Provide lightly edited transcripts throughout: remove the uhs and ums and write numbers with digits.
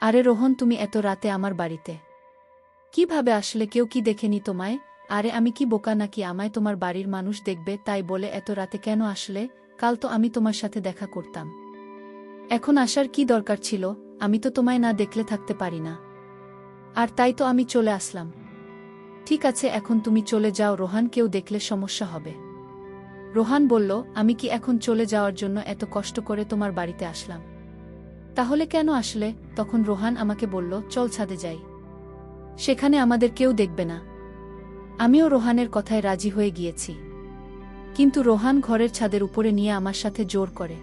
আরে রোহন, তুমি এত রাতে আমার বাড়িতে কিভাবে আসলে? কেউ কি দেখেনি তোমায়? আরে আমি কি বোকা নাকি আমায় তোমার বাড়ির মানুষ দেখবে তাই বলে এত রাতে কেন আসলে? কাল তো আমি তোমার সাথে দেখা করতাম। এখন আসার কি দরকার ছিল? আমি তো তোমায় না দেখলে থাকতে পারি না। আর তাই তো আমি চলে আসলাম। ঠিক আছে, এখন তুমি চলে যাও রোহান, কেউ দেখলে সমস্যা হবে। রোহান বলল, আমি কি এখন চলে যাওয়ার জন্য এত কষ্ট করে তোমার বাড়িতে আসলাম? তাহলে কেন আসলে? তখন রোহান আমাকে বলল, চল ছাদে যাই, সেখানে আমাদের কেউ দেখবে না। আমিও রোহানের কথায় রাজি হয়ে গিয়েছি। কিন্তু রোহান ঘরের ছাদের উপরে নিয়ে আমার সাথে জোর করে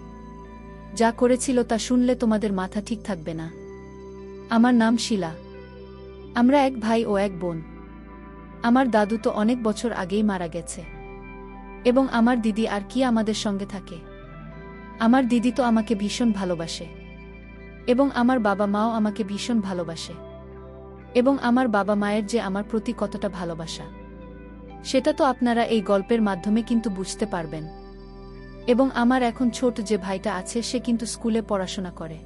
যা করেছিল তা শুনলে তোমাদের মাথা ঠিক থাকবে না। আমার নাম শিলা। আমরা এক ভাই ও এক বোন। আমার দাদু তো অনেক বছর আগেই মারা গেছে। এবং আমার দিদি আর কি আমাদের সঙ্গে থাকে? আমার দিদি তো আমাকে ভীষণ ভালোবাসে। এবং আমার বাবা মাও আমাকে ভীষণ ভালোবাসে। এবং আমার বাবা মায়ের যে আমার প্রতি কতটা ভালোবাসা, সেটা তো আপনারা এই গল্পের মাধ্যমে কিন্তু বুঝতে পারবেন। এবং আমার এখন ছোট যে ভাইটা আছে সে কিন্তু স্কুলে পড়াশোনা করে।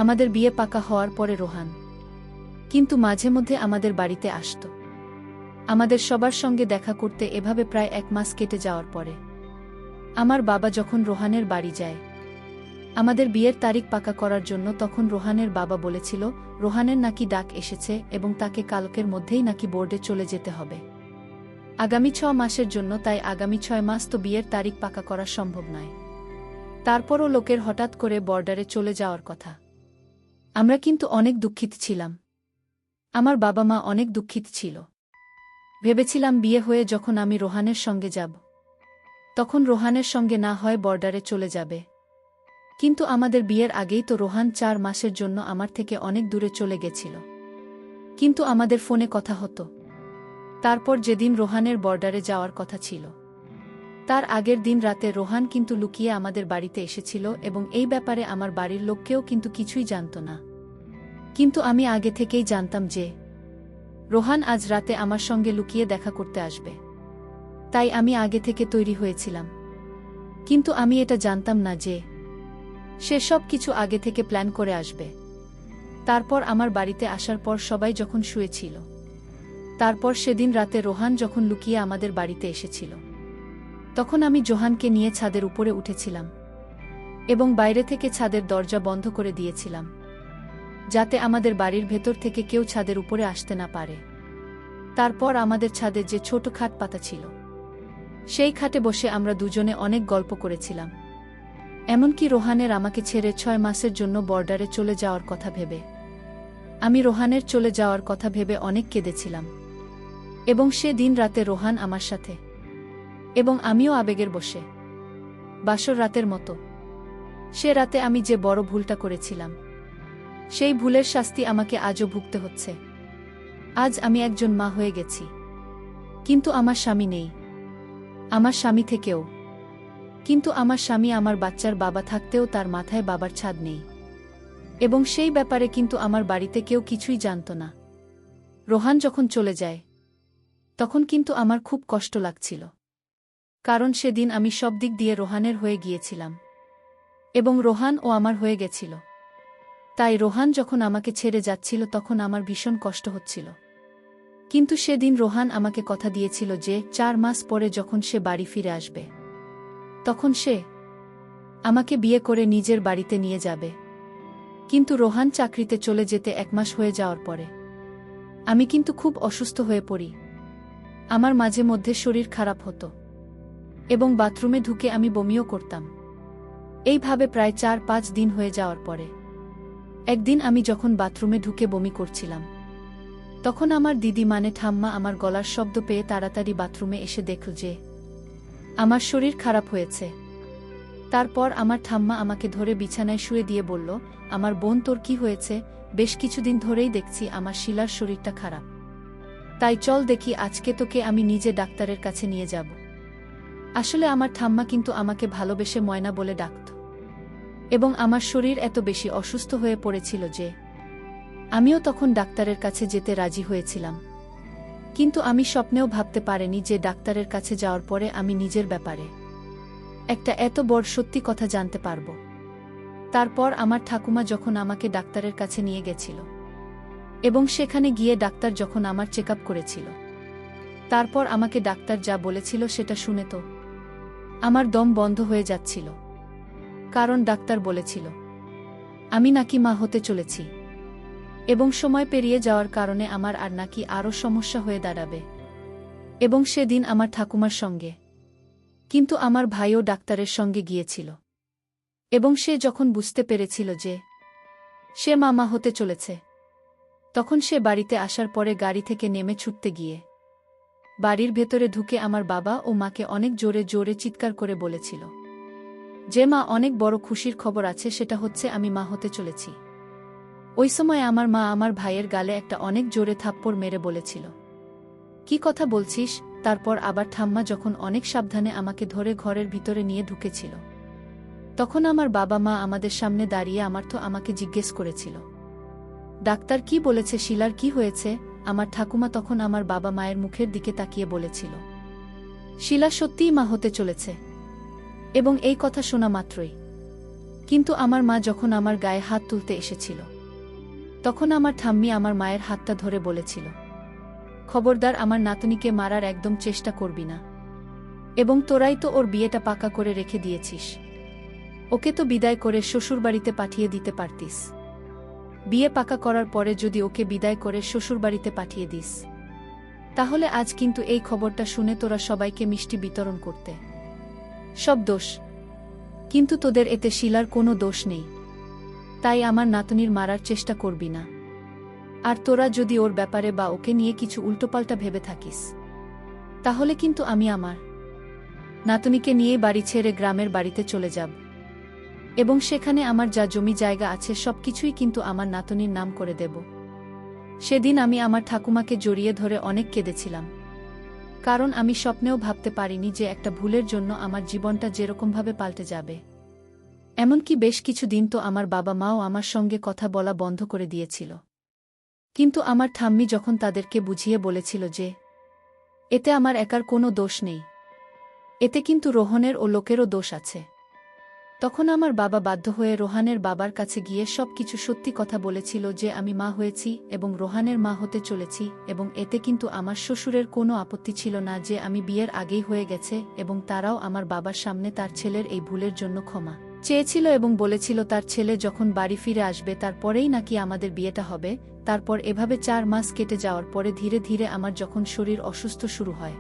আমাদের বিয়ে পাকা হওয়ার পরে রোহান কিন্তু মাঝে মধ্যে আমাদের বাড়িতে আসত আমাদের সবার সঙ্গে দেখা করতে। এভাবে প্রায় 1 মাস কেটে যাওয়ার পরে আমার বাবা যখন রোহানের বাড়ি যায় আমাদের বিয়ের তারিখ পাকা করার জন্য, তখন রোহানের বাবা বলেছিল রোহানের নাকি ডাক এসেছে এবং তাকে কালকের মধ্যেই নাকি বোর্ডে চলে যেতে হবে আগামী 6 মাসের জন্য। তাই আগামী 6 মাস তো বিয়ের তারিখ পাকা করা সম্ভব নয়। তারপরও লোকের হঠাৎ করে বর্ডারে চলে যাওয়ার কথা। আমরা কিন্তু অনেক দুঃখিত ছিলাম। আমার বাবা মা অনেক দুঃখিত ছিল। ভেবেছিলাম বিয়ে হয়ে যখন আমি রোহানের সঙ্গে যাব তখন রোহানের সঙ্গে না হয় বর্ডারে চলে যাবে। কিন্তু আমাদের বিয়ের আগেই তো রোহান 4 মাসের জন্য আমার থেকে অনেক দূরে চলে গেছিল। কিন্তু আমাদের ফোনে কথা হতো। তারপর যেদিন রোহানের বর্ডারে যাওয়ার কথা ছিল তার আগের দিন রাতে রোহান কিন্তু লুকিয়ে আমাদের বাড়িতে এসেছিল এবং এই ব্যাপারে আমার বাড়ির লোককেও কিন্তু কিছুই জানত না। কিন্তু আমি আগে থেকেই জানতাম যে রোহান আজ রাতে আমার সঙ্গে লুকিয়ে দেখা করতে আসবে। তাই আমি আগে থেকে তৈরি হয়েছিলাম। কিন্তু আমি এটা জানতাম না যে সে সব কিছু আগে থেকে প্ল্যান করে আসবে। তারপর আমার বাড়িতে আসার পর সবাই যখন শুয়েছিল, তারপর সেদিন রাতে রোহান যখন লুকিয়ে আমাদের বাড়িতে এসেছিল, তখন আমি জোহানকে নিয়ে ছাদের উপরে উঠেছিলাম এবং বাইরে থেকে ছাদের দরজা বন্ধ করে দিয়েছিলাম যাতে আমাদের বাড়ির ভেতর থেকে কেউ ছাদের উপরে আসতে না পারে। তারপর আমাদের ছাদে যে ছোট খাট পাতা ছিল সেই খাটে বসে আমরা দুজনে অনেক গল্প করেছিলাম। এমনকি রোহানের আমাকে ছেড়ে 6 মাসের জন্য বর্ডারে চলে যাওয়ার কথা ভেবে, আমি রোহানের চলে যাওয়ার কথা ভেবে অনেক কেঁদেছিলাম। এবং সে দিন রাতে রোহান আমার সাথে এবং আমিও আবেগের বসে বাসর রাতের মতো। সে রাতে আমি যে বড় ভুলটা করেছিলাম সেই ভুলের শাস্তি আমাকে আজও ভুগতে হচ্ছে। আজ আমি একজন মা হয়ে গেছি, কিন্তু আমার স্বামী নেই। আমার স্বামী থেকেও কিন্তু আমার স্বামী আমার বাচ্চার বাবা থাকতেও তার মাথায় বাবার ছাদ নেই। এবং সেই ব্যাপারে কিন্তু আমার বাড়িতে কেউ কিছুই জানত না। রোহান যখন চলে যায় তখন কিন্তু আমার খুব কষ্ট লাগছিল, কারণ সেদিন আমি সব দিক দিয়ে রোহানের হয়ে গিয়েছিলাম এবং রোহান ও আমার হয়ে গেছিল। তাই রোহান যখন আমাকে ছেড়ে যাচ্ছিল তখন আমার ভীষণ কষ্ট হচ্ছিল। কিন্তু সেদিন রোহান আমাকে কথা দিয়েছিল যে 4 মাস পরে যখন সে বাড়ি ফিরে আসবে তখন সে আমাকে বিয়ে করে নিজের বাড়িতে নিয়ে যাবে। কিন্তু রোহান চাকরিতে চলে যেতে 1 মাস হয়ে যাওয়ার পরে আমি কিন্তু খুব অসুস্থ হয়ে পড়ি। আমার মাঝে মধ্যে শরীর খারাপ হতো এবং বাথরুমে ঢুকে আমি বমিও করতাম। এইভাবে প্রায় 4-5 দিন হয়ে যাওয়ার পরে একদিন আমি যখন বাথরুমে ঢুকে বমি করছিলাম তখন আমার দিদি মানে ঠাম্মা আমার গলার শব্দ পেয়ে তাড়াতাড়ি বাথরুমে এসে দেখল যে আমার শরীর খারাপ হয়েছে। তারপর আমার ঠাম্মা আমাকে ধরে বিছানায় শুয়ে দিয়ে বলল, আমার বোন, তোর কি হয়েছে? বেশ কিছুদিন ধরেই দেখছি আমার শিলার শরীরটা খারাপ, তাই চল দেখি আজকে তোকে আমি নিজে ডাক্তারের কাছে নিয়ে যাব। আসলে আমার ঠাম্মা কিন্তু আমাকে ভালোবেসে ময়না বলে ডাকত এবং আমার শরীর এত বেশি অসুস্থ হয়ে পড়েছিল যে আমিও তখন ডাক্তারের কাছে যেতে রাজি হয়েছিলাম। কিন্তু আমি স্বপ্নেও ভাবতে পারিনি যে ডাক্তারের কাছে যাওয়ার পরে আমি নিজের ব্যাপারে একটা এত বড় সত্যি কথা জানতে পারব। তারপর আমার ঠাকুমা যখন আমাকে ডাক্তারের কাছে নিয়ে গেছিল এবং সেখানে গিয়ে ডাক্তার যখন আমার চেকআপ করেছিল, তারপর আমাকে ডাক্তার যা বলেছিল সেটা শুনে তো আমার দম বন্ধ হয়ে যাচ্ছিল। কারণ ডাক্তার বলেছিল আমি নাকি মা হতে চলেছি এবং সময় পেরিয়ে যাওয়ার কারণে আমার আর নাকি আরও সমস্যা হয়ে দাঁড়াবে। এবং সেদিন আমার ঠাকুমার সঙ্গে কিন্তু আমার ভাইও ডাক্তারের সঙ্গে গিয়েছিল এবং সে যখন বুঝতে পেরেছিল যে সে মা হতে চলেছে, তখন সে বাড়িতে আসার পরে গাড়ি থেকে নেমে ছুটতে গিয়ে বাড়ির ভেতরে ঢুকে আমার বাবা ও মাকে অনেক জোরে জোরে চিৎকার করে বলেছিল যে মা, অনেক বড় খুশির খবর আছে, সেটা হচ্ছে আমি মা হতে চলেছি। ওই সময় আমার মা আমার ভাইয়ের গালে একটা অনেক জোরে থাপ্পড় মেরে বলেছিল, কি কথা বলছিস? তারপর আবার ঠাম্মা যখন অনেক সাবধানে আমাকে ধরে ঘরের ভিতরে নিয়ে ঢুকেছিল, তখন আমার বাবা মা আমাদের সামনে দাঁড়িয়ে আমাকে জিজ্ঞেস করেছিল, ডাক্তার কি বলেছে, শিলার কি হয়েছে? আমার ঠাকুমা তখন আমার বাবা মায়ের মুখের দিকে তাকিয়ে বলেছিল, শিলা সত্যিই মা হতে চলেছে। এবং এই কথা শোনা মাত্রই কিন্তু আমার মা যখন আমার গায়ে হাত তুলতে এসেছিল, তখন আমার ঠাম্মি আমার মায়ের হাতটা ধরে বলেছিল, খবরদার আমার নাতনিকে মারার একদম চেষ্টা করবি না, এবং তোরাই তো ওর বিয়েটা পাকা করে রেখে দিয়েছিস, ওকে তো বিদায় করে শ্বশুরবাড়িতে পাঠিয়ে দিতে পারতিস। বিয়ে পাকা করার পরে যদি ওকে বিদায় করে শ্বশুরবাড়িতে পাঠিয়ে দিস, তাহলে আজ কিন্তু এই খবরটা শুনে তোরা সবাইকে মিষ্টি বিতরণ করতে। সব দোষ কিন্তু তোদের, এতে শিলার কোনো দোষ নেই। তাই আমার নাতনির মারার চেষ্টা করবি না। আর তোরা যদি ওর ব্যাপারে বা ওকে নিয়ে কিছু উল্টোপাল্টা ভেবে থাকিস, তাহলে কিন্তু আমি আমার নাতনিকে নিয়ে বাড়ি ছেড়ে গ্রামের বাড়িতে চলে যাব এবং সেখানে আমার যা জমি জায়গা আছে সবকিছুই কিন্তু আমার নাতনির নাম করে দেব। সেদিন আমি আমার ঠাকুমাকে জড়িয়ে ধরে অনেক কেঁদেছিলাম, কারণ আমি স্বপ্নেও ভাবতে পারিনি যে একটা ভুলের জন্য আমার জীবনটা যেরকমভাবে পাল্টে যাবে। এমনকি বেশ কিছু দিন তো আমার বাবা মাও আমার সঙ্গে কথা বলা বন্ধ করে দিয়েছিল। কিন্তু আমার ঠাম্মি যখন তাদেরকে বুঝিয়ে বলেছিল যে এতে আমার একার কোনো দোষ নেই, এতে কিন্তু রোহনের ও লোকেরও দোষ আছে, তখন আমার বাবা বাধ্য হয়ে রোহানের বাবার কাছে গিয়ে সব কিছু সত্যি কথা বলেছিল যে আমি মা হয়েছি এবং রোহানের মা হতে চলেছি। এবং এতে কিন্তু আমার শ্বশুরের কোনো আপত্তি ছিল না যে আমি বিয়ের আগেই হয়ে গেছে, এবং তারাও আমার বাবার সামনে তার ছেলের এই ভুলের জন্য ক্ষমা চেয়েছিল এবং বলেছিল তার ছেলে যখন বাড়ি ফিরে আসবে তারপরেই নাকি আমাদের বিয়েটা হবে। তারপর এভাবে 4 মাস কেটে যাওয়ার পরে ধীরে ধীরে আমার যখন শরীর অসুস্থ শুরু হয়,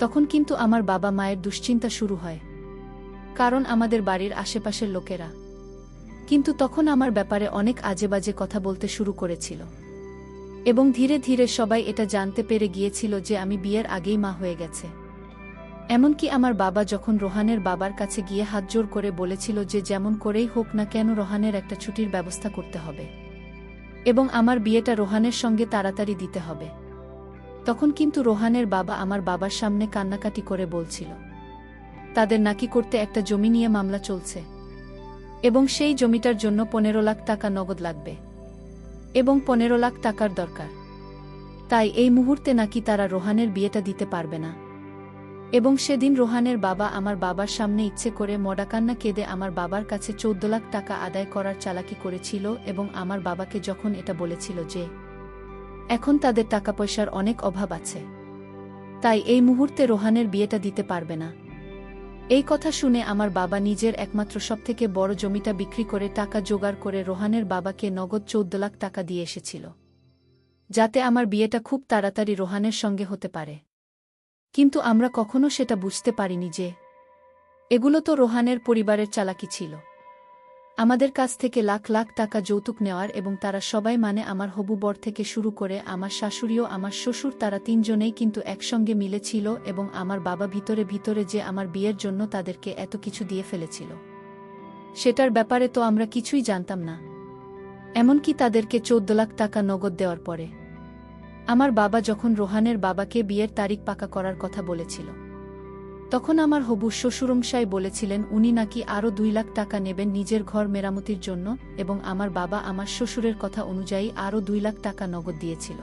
তখন কিন্তু আমার বাবা মায়ের দুশ্চিন্তা শুরু হয়, কারণ আমাদের বাড়ির আশেপাশের লোকেরা কিন্তু তখন আমার ব্যাপারে অনেক আজেবাজে কথা বলতে শুরু করেছিল এবং ধীরে ধীরে সবাই এটা জানতে পেরে গিয়েছিল যে আমি বিয়ের আগেই মা হয়ে গেছে। এমনকি আমার বাবা যখন রোহানের বাবার কাছে গিয়ে হাত জোর করে বলেছিল যে যেমন করেই হোক না কেন রোহানের একটা ছুটির ব্যবস্থা করতে হবে এবং আমার বিয়েটা রোহানের সঙ্গে তাড়াতাড়ি দিতে হবে, তখন কিন্তু রোহানের বাবা আমার বাবার সামনে কান্নাকাটি করে বলছিল তাদের নাকি করতে একটা জমি নিয়ে মামলা চলছে এবং সেই জমিটার জন্য 15 লাখ টাকা নগদ লাগবে এবং 15 লাখ টাকার দরকার। তাই এই মুহূর্তে নাকি তারা রোহানের বিয়েটা দিতে পারবে না। এবং সেদিন রোহানের বাবা আমার বাবার সামনে ইচ্ছে করে মডাকান্না কেঁদে আমার বাবার কাছে 14 লাখ টাকা আদায় করার চালাকি করেছিল এবং আমার বাবাকে যখন এটা বলেছিল যে এখন তাদের টাকা পয়সার অনেক অভাব আছে, তাই এই মুহূর্তে রোহানের বিয়েটা দিতে পারবে না। এই কথা শুনে আমার বাবা নিজের একমাত্র সবথেকে বড় জমিটা বিক্রি করে টাকা জোগাড় করে রোহানের বাবাকে নগদ 14 লাখ টাকা দিয়ে এসেছিল, যাতে আমার বিয়েটা খুব তাড়াতাড়ি রোহানের সঙ্গে হতে পারে। কিন্তু আমরা কখনো সেটা বুঝতে পারিনি যে এগুলো তো রোহানের পরিবারের চালাকি ছিল, আমাদের কাছ থেকে লাখ লাখ টাকা যৌতুক নেওয়ার। এবং তারা সবাই মানে আমার হবু বর থেকে শুরু করে আমার শাশুড়িও আমার শ্বশুর, তারা 3 জনেই কিন্তু একসঙ্গে মিলেছিল এবং আমার বাবা ভিতরে ভিতরে যে আমার বিয়ের জন্য তাদেরকে এত কিছু দিয়ে ফেলেছিল সেটার ব্যাপারে তো আমরা কিছুই জানতাম না। এমনকি তাদেরকে 14 লাখ টাকা নগদ দেওয়ার পরে আমার বাবা যখন রোহানের বাবাকে বিয়ের তারিখ পাকা করার কথা বলেছিল, তখন আমার হবু শ্বশুরমশাই বলেছিলেন উনি নাকি আরও 2 লাখ টাকা নেবেন নিজের ঘর মেরামতির জন্য, এবং আমার বাবা আমার শ্বশুরের কথা অনুযায়ী আরও 2 লাখ টাকা নগদ দিয়েছিল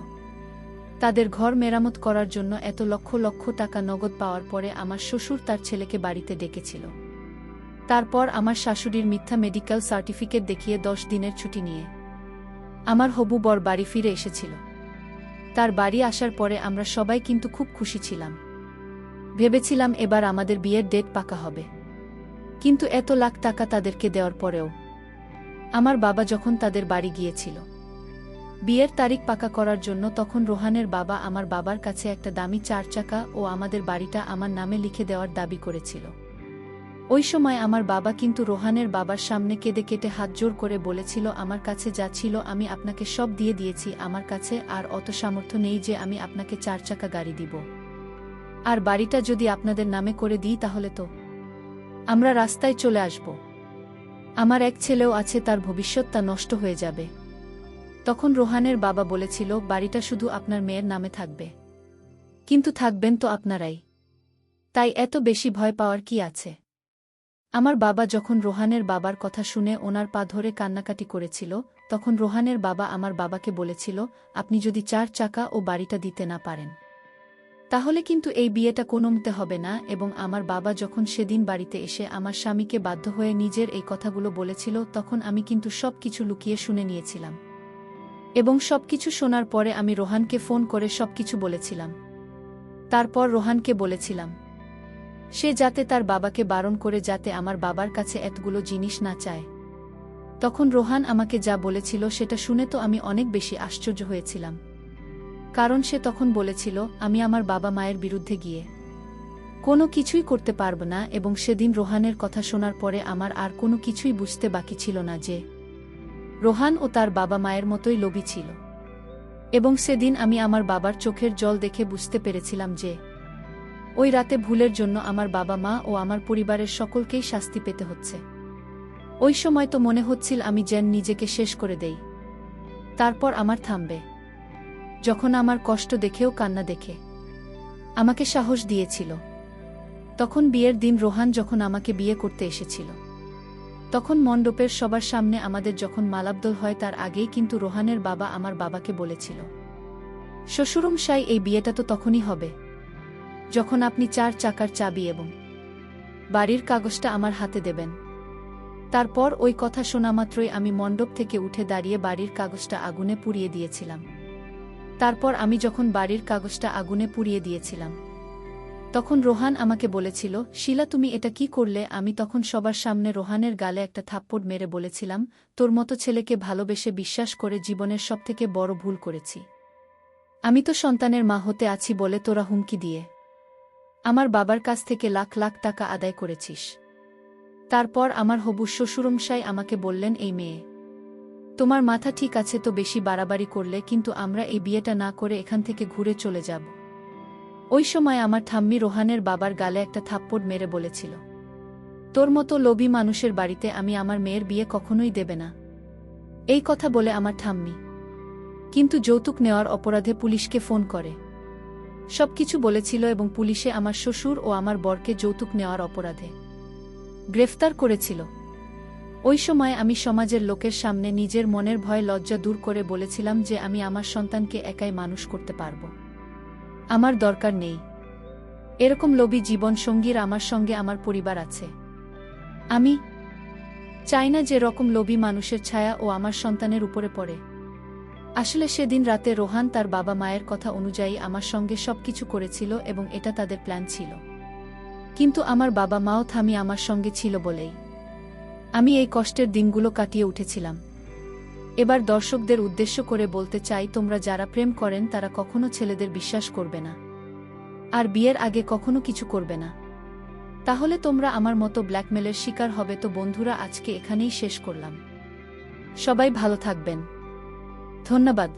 তাদের ঘর মেরামত করার জন্য। এত লক্ষ লক্ষ টাকা নগদ পাওয়ার পরে আমার শ্বশুর তার ছেলেকে বাড়িতে ডেকেছিল তারপর আমার শাশুড়ির মিথ্যা মেডিকেল সার্টিফিকেট দেখিয়ে 10 দিনের ছুটি নিয়ে আমার হবু বর বাড়ি ফিরে এসেছিল। তার বাড়ি আসার পরে আমরা সবাই কিন্তু খুব খুশি ছিলাম। ভেবেছিলাম এবার আমাদের বিয়ের ডেট পাকা হবে। কিন্তু এত লাখ টাকা তাদেরকে দেওয়ার পরেও আমার বাবা যখন তাদের বাড়ি গিয়েছিল বিয়ের তারিখ পাকা করার জন্য, তখন রোহানের বাবা আমার বাবার কাছে একটা দামি 4 চাকা ও আমাদের বাড়িটা আমার নামে লিখে দেওয়ার দাবি করেছিল। ওই সময় আমার বাবা কিন্তু রোহানের বাবার সামনে কেঁদে কেটে হাত জোর করে বলেছিল, আমার কাছে যা ছিল আমি আপনাকে সব দিয়ে দিয়েছি, আমার কাছে আর অত সামর্থ্য নেই যে আমি আপনাকে 4 চাকা গাড়ি দিব। আর বাড়িটা যদি আপনাদের নামে করে দিই তাহলে তো আমরা রাস্তায় চলে আসব। আমার এক ছেলেও আছে, তার ভবিষ্যৎটা নষ্ট হয়ে যাবে। তখন রোহানের বাবা বলেছিল, বাড়িটা শুধু আপনার মেয়ের নামে থাকবে, কিন্তু থাকবেন তো আপনারাই, তাই এত বেশি ভয় পাওয়ার কি আছে। আমার বাবা যখন রোহানের বাবার কথা শুনে ওনার পা ধরে কান্নাকাটি করেছিল, তখন রোহানের বাবা আমার বাবাকে বলেছিল, আপনি যদি 4 চাকা ও বাড়িটা দিতে না পারেন তাহলে কিন্তু এই বিয়েটা কোনোমতে হবে না। এবং আমার বাবা যখন সেদিন বাড়িতে এসে আমার স্বামীকে বাধ্য হয়ে নিজের এই কথাগুলো বলেছিল, তখন আমি কিন্তু সব কিছু লুকিয়ে শুনে নিয়েছিলাম। এবং সবকিছু শোনার পরে আমি রোহানকে ফোন করে সবকিছু বলেছিলাম। তারপর রোহানকে বলেছিলাম সে যাতে তার বাবাকে বারণ করে যাতে আমার বাবার কাছে এতগুলো জিনিস না চায়। তখন রোহান আমাকে যা বলেছিল সেটা শুনে তো আমি অনেক বেশি আশ্চর্য হয়েছিলাম। কারণ সে তখন বলেছিল, আমি আমার বাবা মায়ের বিরুদ্ধে গিয়ে কোনো কিছুই করতে পারব না। এবং সেদিন রোহানের কথা শোনার পরে আমার আর কোনো কিছুই বুঝতে বাকি ছিল না যে রোহান ও তার বাবা মায়ের মতোই লোভী ছিল। এবং সেদিন আমি আমার বাবার চোখের জল দেখে বুঝতে পেরেছিলাম যে ওই রাতে ভুলের জন্য আমার বাবা মা ও আমার পরিবারের সকলকেই শাস্তি পেতে হচ্ছে। ওই সময় তো মনে হচ্ছিল আমি যেন নিজেকে শেষ করে দেই, তারপর আমার থামবে। যখন আমার কষ্ট দেখেও কান্না দেখে আমাকে সাহস দিয়েছিল। তখন বিয়ের দিন রোহান যখন আমাকে বিয়ে করতে এসেছিল, তখন মণ্ডপের সবার সামনে আমাদের যখন মালাবদল হয় তার আগেই কিন্তু রোহানের বাবা আমার বাবাকে বলেছিল, শ্বশুরমশাই এই বিয়েটা তো তখনই হবে যখন আপনি 4 চাকার চাবি এবং বাড়ির কাগজটা আমার হাতে দেবেন। তারপর ওই কথা শোনা মাত্রই আমি মণ্ডপ থেকে উঠে দাঁড়িয়ে বাড়ির কাগজটা আগুনে পুড়িয়ে দিয়েছিলাম। তারপর আমি যখন বাড়ির কাগজটা আগুনে পুড়িয়ে দিয়েছিলাম, তখন রোহান আমাকে বলেছিল, শিলা তুমি এটা কি করলে? আমি তখন সবার সামনে রোহানের গালে একটা থাপ্পড় মেরে বলেছিলাম, তোর মতো ছেলেকে ভালোবেসে বিশ্বাস করে জীবনের সবথেকে বড় ভুল করেছি। আমি তো সন্তানের মা হতে আছি বলে তোরা হুমকি দিয়ে আমার বাবার কাছ থেকে লাখ লাখ টাকা আদায় করেছিস। তারপর আমার হবু শ্বশুরমশাই আমাকে বললেন, এই মেয়ে, তোমার মাথা ঠিক আছে তো বেশি বাড়াবাড়ি করলে কিন্তু আমরা এই বিয়েটা না করে এখান থেকে ঘুরে চলে যাব। ওই সময় আমার ঠাম্মি রোহানের বাবার গালে একটা থাপ্পড় মেরে বলেছিল, তোর মতো লোভী মানুষের বাড়িতে আমি আমার মেয়ের বিয়ে কখনোই দেবে না। এই কথা বলে আমার ঠাম্মি কিন্তু যৌতুক নেওয়ার অপরাধে পুলিশকে ফোন করে সবকিছু বলেছিল এবং পুলিশে আমার শ্বশুর ও আমার বরকে যৌতুক নেওয়ার অপরাধে গ্রেফতার করেছিল। ওই সময় আমি সমাজের লোকের সামনে নিজের মনের ভয় লজ্জা দূর করে বলেছিলাম যে আমি আমার সন্তানকে একাই মানুষ করতে পারব, আমার দরকার নেই এরকম লোভী জীবন সঙ্গীর, আমার সঙ্গে আমার পরিবার আছে। আমি চাই না যে রকম লোভী মানুষের ছায়া ও আমার সন্তানের উপরে পড়ে। আসলে সেদিন রাতে রোহান তার বাবা মায়ের কথা অনুযায়ী আমার সঙ্গে সবকিছু করেছিল এবং এটা তাদের প্ল্যান ছিল। কিন্তু আমার বাবা মাও থামি আমার সঙ্গে ছিল বলেই আমি এই কষ্টের দিনগুলো কাটিয়ে উঠেছিলাম। এবার দর্শকদের উদ্দেশ্য করে বলতে চাই, তোমরা যারা প্রেম করেন তারা কখনো ছেলেদের বিশ্বাস করবে না আর বিয়ের আগে কখনো কিছু করবে না, তাহলে তোমরা আমার মতো ব্ল্যাকমেলের শিকার হবে। তো বন্ধুরা, আজকে এখানেই শেষ করলাম। সবাই ভালো থাকবেন। ধন্যবাদ।